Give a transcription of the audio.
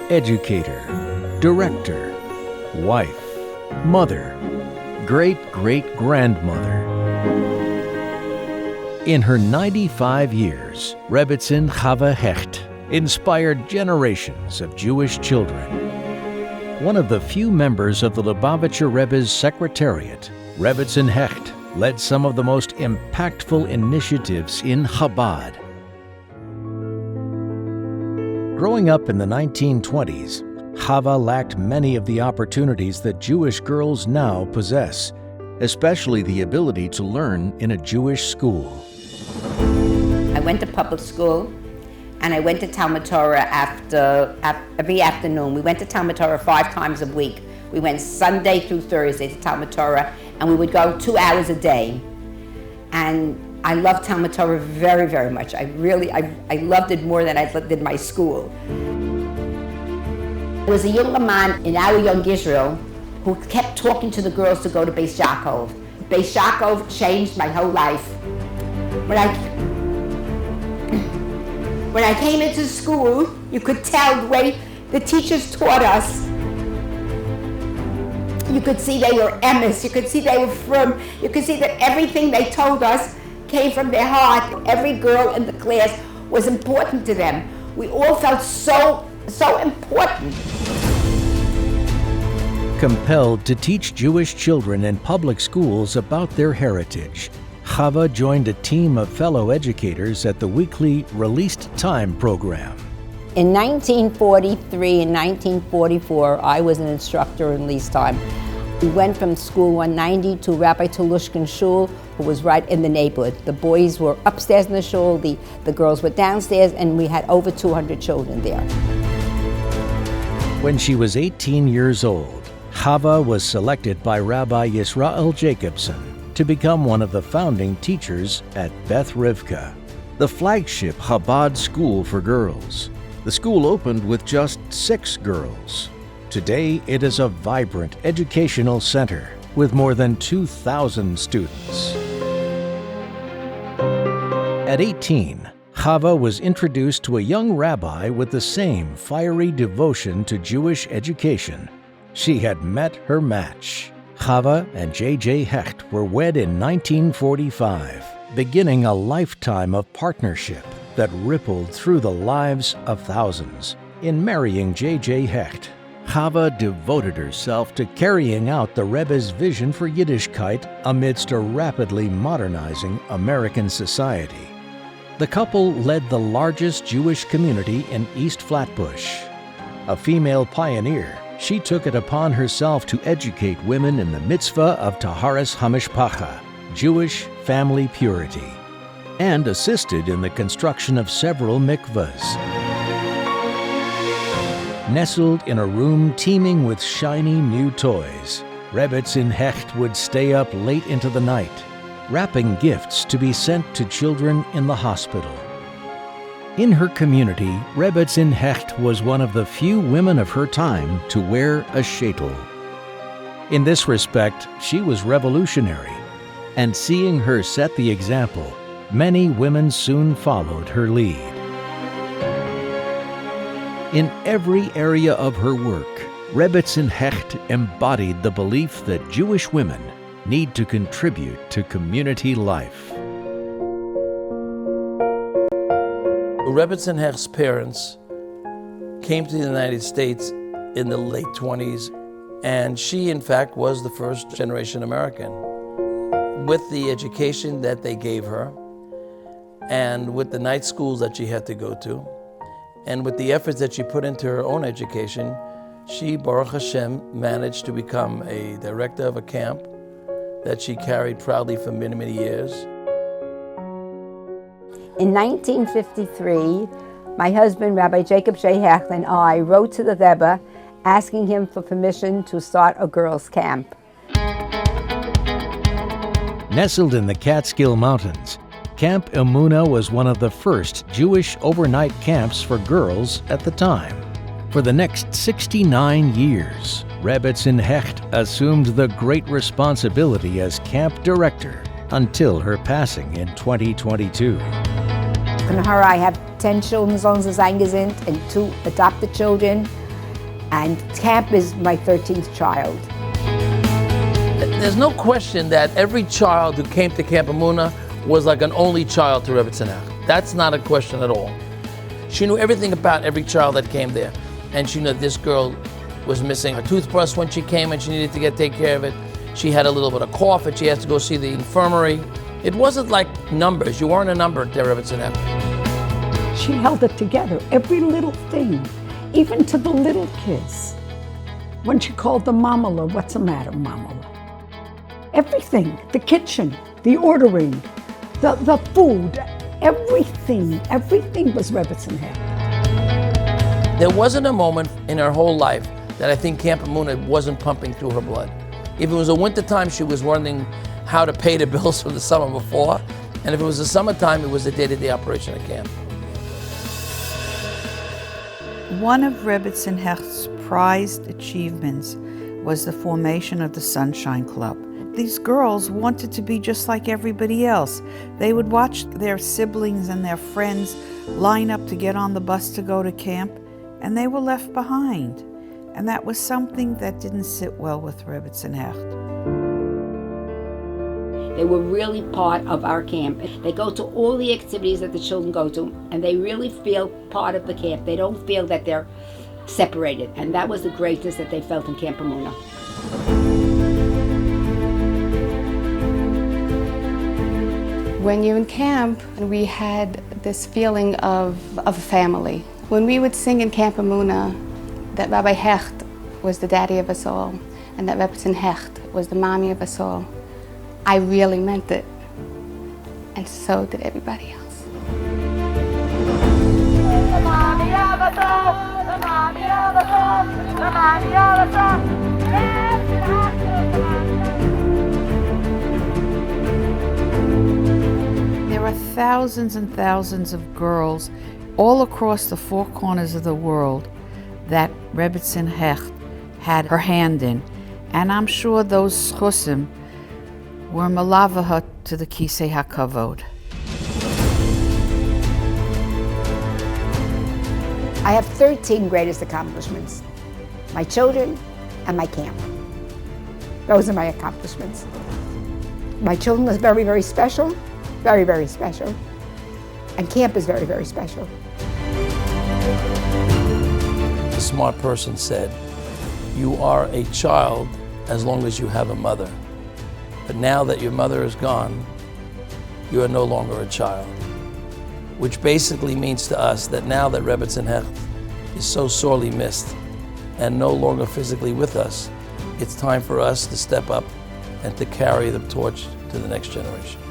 educator, director, wife, mother, great-great-grandmother. In her 95 years, Rebbetzin Chave Hecht inspired generations of Jewish children. One of the few members of the Lubavitcher Rebbe's Secretariat, Rebbetzin Hecht led some of the most impactful initiatives in Chabad. Growing up in the 1920s, Chava lacked many of the opportunities that Jewish girls now possess, especially the ability to learn in a Jewish school. I went to public school, and I went to Talmud Torah every afternoon. We went to Talmud Torah 5 times a week. We went Sunday through Thursday to Talmud Torah, and we would go 2 hours a day. And I loved Talmud Torah very, very much. I loved it more than I did my school. There was a younger man in our young Israel who kept talking to the girls to go to Beis Yaakov. Beis Yaakov changed my whole life. When I came into school, you could tell the way the teachers taught us. You could see they were emes, you could see they were firm, you could see that everything they told us came from their heart. Every girl in the class was important to them. We all felt so important. Compelled to teach Jewish children in public schools about their heritage, Chava joined a team of fellow educators at the weekly Released Time program. In 1943 and 1944, I was an instructor in Released Time. We went from School 190 to Rabbi Telushkin's shul, who was right in the neighborhood. The boys were upstairs in the shul, the girls were downstairs, and we had over 200 children there. When she was 18 years old, Chava was selected by Rabbi Yisrael Jacobson to become one of the founding teachers at Beth Rivkah, the flagship Chabad school for girls. The school opened with just 6 girls. Today, it is a vibrant educational center with more than 2,000 students. At 18, Chava was introduced to a young rabbi with the same fiery devotion to Jewish education. She had met her match. Chava and J.J. Hecht were wed in 1945, beginning a lifetime of partnership that rippled through the lives of thousands. In marrying J.J. Hecht, Chava devoted herself to carrying out the Rebbe's vision for Yiddishkeit amidst a rapidly modernizing American society. The couple led the largest Jewish community in East Flatbush. A female pioneer, she took it upon herself to educate women in the mitzvah of Taharas HaMishpacha, Jewish family purity, and assisted in the construction of several mikvahs. Nestled in a room teeming with shiny new toys, Rebbetzin Hecht would stay up late into the night, wrapping gifts to be sent to children in the hospital. In her community, Rebbetzin Hecht was one of the few women of her time to wear a sheitel. In this respect, she was revolutionary, and seeing her set the example, many women soon followed her lead. In every area of her work, Rebbetzin Hecht embodied the belief that Jewish women need to contribute to community life. Rebbetzin Hecht's parents came to the United States in the late 20s, and she, in fact, was the first generation American. With the education that they gave her, and with the night schools that she had to go to, and with the efforts that she put into her own education, she, Baruch Hashem, managed to become a director of a camp that she carried proudly for many, many years. In 1953, my husband, Rabbi Jacob J. Hecht, and I wrote to the Rebbe asking him for permission to start a girls' camp. Nestled in the Catskill Mountains, Camp Emunah was one of the first Jewish overnight camps for girls at the time. For the next 69 years, Rebbetzin Hecht assumed the great responsibility as camp director until her passing in 2022. Von her, I have 10 children, eingesinnt, and 2 adopted children. And camp is my 13th child. There's no question that every child who came to Camp Emunah was like an only child to Rebbetzin Hecht. That's not a question at all. She knew everything about every child that came there. And she knew this girl was missing a toothbrush when she came and she needed to take care of it. She had a little bit of cough and she had to go see the infirmary. It wasn't like numbers. You weren't a number at Rebbetzin Hecht. She held it together, every little thing, even to the little kids. When she called the mamala, what's the matter, mamala? Everything, the kitchen, the ordering, the food, everything was Rebbetzin Hecht. There wasn't a moment in her whole life that I think Camp Emunah wasn't pumping through her blood. If it was a wintertime, she was learning how to pay the bills from the summer before. And if it was the summertime, it was the day-to-day operation at camp. One of Rebbetzin Hecht's prized achievements was the formation of the Sunshine Club. These girls wanted to be just like everybody else. They would watch their siblings and their friends line up to get on the bus to go to camp, and they were left behind. And that was something that didn't sit well with Rebbetzin Hecht. They were really part of our camp. They go to all the activities that the children go to, and they really feel part of the camp. They don't feel that they're separated, and that was the greatness that they felt in Camp Emunah. When you're in camp, we had this feeling of a family. When we would sing in Camp Emunah that Rabbi Hecht was the daddy of us all, and that Rebbetzin Hecht was the mommy of us all, I really meant it, and so did everybody else. There are thousands and thousands of girls all across the four corners of the world that Rebbetzin Hecht had her hand in, and I'm sure those schusim were malavaha to the Kisei HaKavod. I have 13 greatest accomplishments. My children and my camp. Those are my accomplishments. My children is very, very special, very, very special. And camp is very, very special. A smart person said, "You are a child as long as you have a mother. But now that your mother is gone, you are no longer a child." Which basically means to us that now that Rebbetzin Hecht is so sorely missed and no longer physically with us, it's time for us to step up and to carry the torch to the next generation.